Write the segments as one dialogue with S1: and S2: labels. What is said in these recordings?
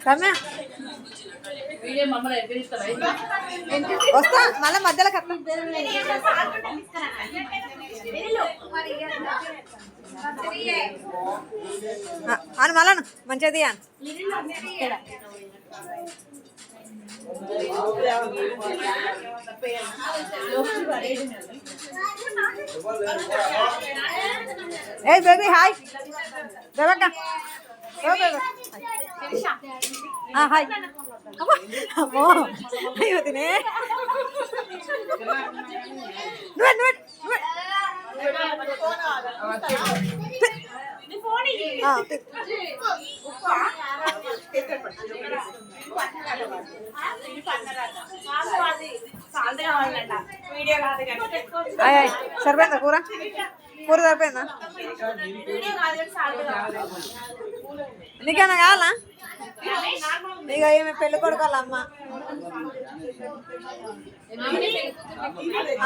S1: రమ్య వస్తా మళ్ళీ మధ్యలో కట్ట అని మళ్ళా మంచిది అని ఏ బేబీ హాయ్ బేబక్క హాయ్ అమ్మో అయ్యో తినే సరిపోయిందా కూర కూర సరిపోయిందా నీకన్నా కావాలా ఇక ఏమి పెళ్ళి కొడుకోవాలమ్మ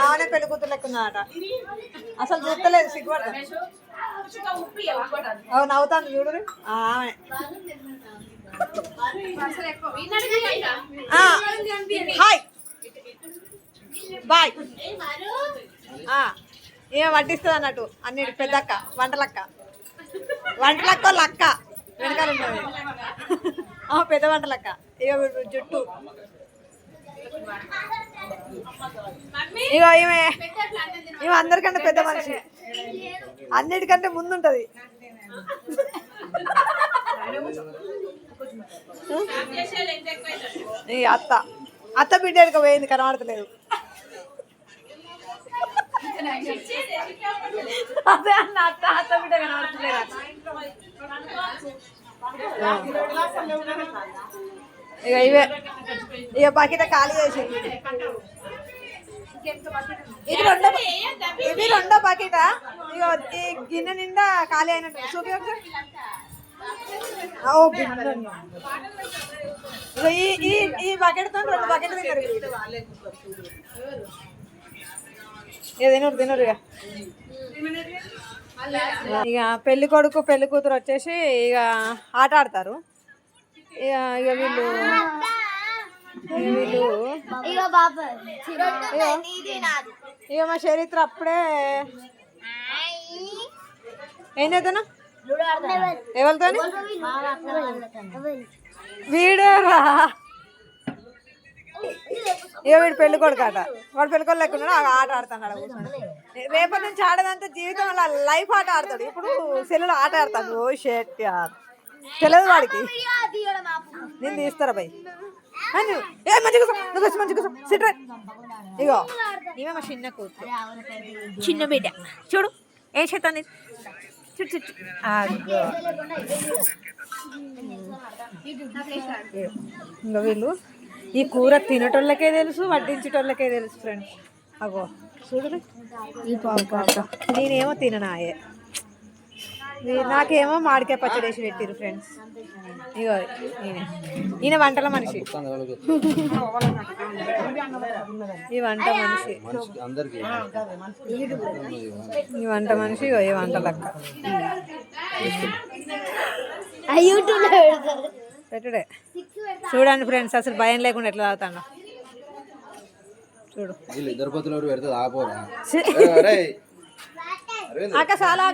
S1: ఆమెనే పెళ్లి కూతురు లెక్కుందట అసలు చూస్తలేదు సిగ్గుపడతా అవును అవుతాను చూడు ఆమె హాయ్ బాయ్ ఏం వడ్డిస్తుంది అన్నట్టు అన్నిటి పెద్దక్క వంటలక్క లక్క వెనకాల ఉంటుంది పెద్ద వంటలక్క ఇక జుట్టు ఇక ఈమె అందరికంటే పెద్ద మనిషి అన్నిటికంటే ముందుంటది ఈ అత్త బిడ్డకి పోయింది కనబడతలేదు అదే అన్న అత్త బిడ్డ కనబడతలేదు ఇక ఇక బకెట్ ఖాళీ చేసింది ఇది రెండో బకెట ఇక ఈ గిన్నె నిండా ఖాళీ అయినట్టు చూపి ఈ బకెట్ తో 2 బకెట్ తిన్నారు తినరు ఇక పెళ్లి కొడుకు పెళ్లి కూతురు వచ్చేసి ఇక ఆట ఆడతారు ఇక వీళ్ళు ఇక మా చరిత్ర అప్పుడే ఏం చేద్దాను ఎవరితో వీడేరా ఇక వీడు పెళ్లి కొడుకు ఆట వాడు పెళ్లి కొడుకు లేకుండా ఆట ఆడుతున్నాడు కూర్చొని రేపటి నుంచి ఆడేదంతా జీవితం అలా లైఫ్ ఆట ఆడతాడు ఇప్పుడు సెల్లులో ఆట ఆడతాడు ఓ షెట్ తెలియదు వాడికి నేను తీస్తారా భయ్ ఏ మంచిగా మంచిగా సిట్రా ఇగో ఇవే మా చిన్న కూతురు చిన్న బిడ్డ చూడు ఏం చేస్తాను చుట్టు చుట్టు ఇంకా వీళ్ళు ఈ కూర తినటోళ్ళకే తెలుసు వడ్డించేటోళ్ళకే తెలుసు ఫ్రెండ్స్ అగో చూడు ఈ పాప నేనేమో తిననాయే నాకేమో మామిడికాయ పచ్చడి వేసి పెట్టిరు ఫ్రెండ్స్ ఇగో ఈయన వంటల మనిషి ఈ వంట మనిషి ఈ వంట మనిషి ఇగో ఈ వంట లెక్క పెట్టుడే చూడండి ఫ్రెండ్స్ అసలు భయం లేకుండా ఎట్లా తాగుతాను చూడు అక్క చాలా